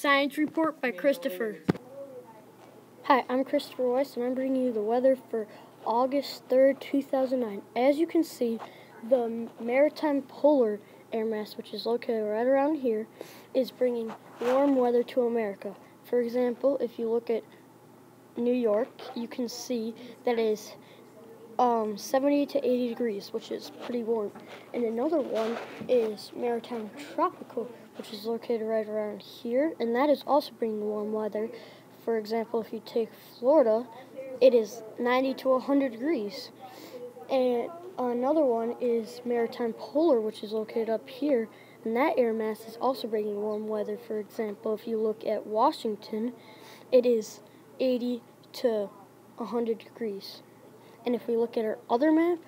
Science Report by Christopher. Hi, I'm Christopher Weiss, and I'm bringing you the weather for August 3rd, 2009. As you can see, the Maritime Polar Air Mass, which is located right around here, is bringing warm weather to America. For example, if you look at New York, you can see that it is 70 to 80 degrees, which is pretty warm. And another one is Maritime Tropical, which is located right around here, and that is also bringing warm weather. For example, if you take Florida, it is 90 to 100 degrees. And another one is Maritime Polar, which is located up here, and that air mass is also bringing warm weather. For example, if you look at Washington, it is 80 to 100 degrees. And if we look at our other map,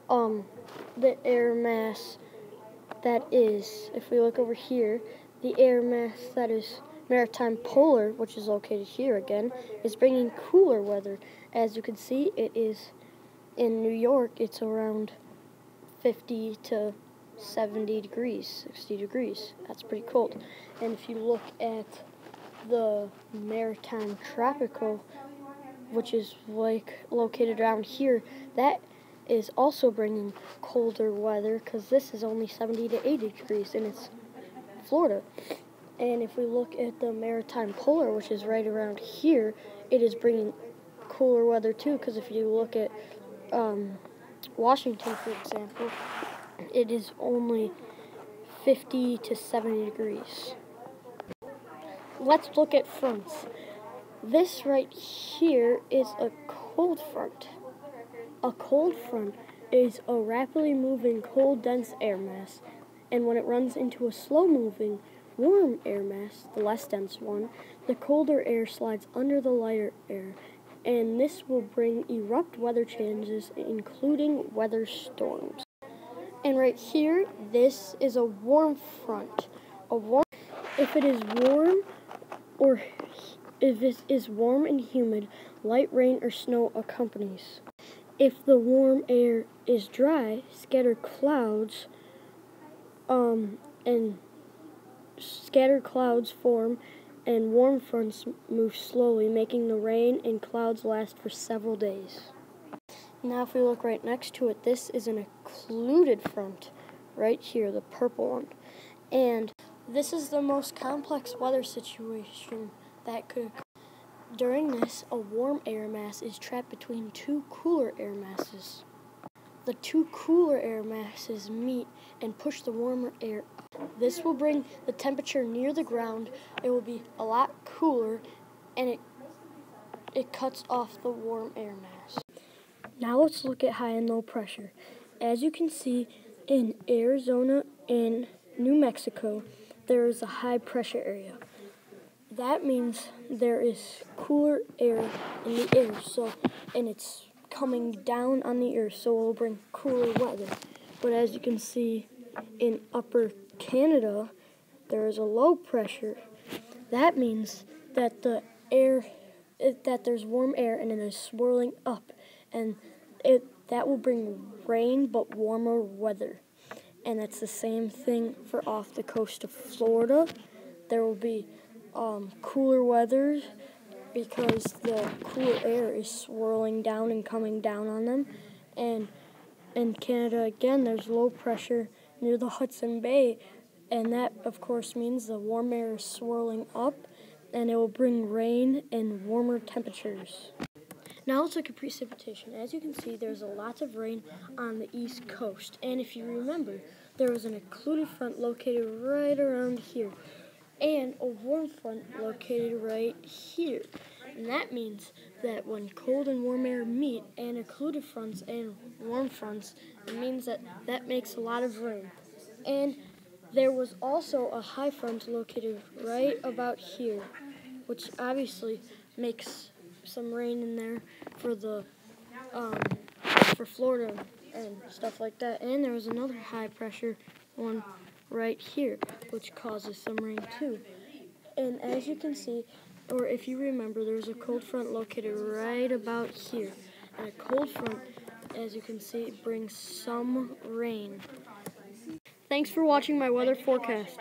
the air mass that is, if we look over here, the air mass that is Maritime Polar, which is located here again, is bringing cooler weather. As you can see, it is in New York, it's around 50 to 70 degrees, 60 degrees. That's pretty cold. And if you look at the Maritime Tropical, which is like located around here, that is also bringing colder weather because this is only 70 to 80 degrees and it's Florida. And if we look at the Maritime Polar, which is right around here, it is bringing cooler weather too, because if you look at Washington, for example, it is only 50 to 70 degrees. Let's look at fronts. This right here is a cold front. A cold front is a rapidly moving cold, dense air mass, and when it runs into a slow-moving, warm air mass, the less dense one, the colder air slides under the lighter air, and this will bring abrupt weather changes, including weather storms. And right here, this is a warm front. If it is warm or if it is warm and humid, light rain or snow accompanies. If the warm air is dry, scattered clouds form and warm fronts move slowly, making the rain and clouds last for several days. Now if we look right next to it, this is an occluded front right here, the purple one. And this is the most complex weather situation that could occur. During this, a warm air mass is trapped between two cooler air masses. The two cooler air masses meet and push the warmer air up. This will bring the temperature near the ground. It will be a lot cooler, and it cuts off the warm air mass. Now let's look at high and low pressure. As you can see, in Arizona and New Mexico, there is a high pressure area. That means there is cooler air in the air, and it's coming down on the earth, so it will bring cooler weather. But as you can see in Upper Canada, there is a low pressure. That means that that there's warm air and it is swirling up, and that will bring rain but warmer weather. And that's the same thing for off the coast of Florida. There will be cooler weather because the cooler air is swirling down and coming down on them. And in Canada, again, there's low pressure near the Hudson Bay, and that, of course, means the warm air is swirling up, and it will bring rain and warmer temperatures. Now let's look at precipitation. As you can see, there's a lot of rain on the East Coast, and if you remember, there was an occluded front located right around here, and a warm front located right here. And that means that when cold and warm air meet, and occluded fronts and warm fronts, it means that makes a lot of rain. And there was also a high front located right about here, which obviously makes some rain in there for Florida and stuff like that. And there was another high pressure one right here, which causes some rain too. And as you can see, or if you remember, there's a cold front located right about here. And a cold front, as you can see, brings some rain. Thanks for watching my weather forecast.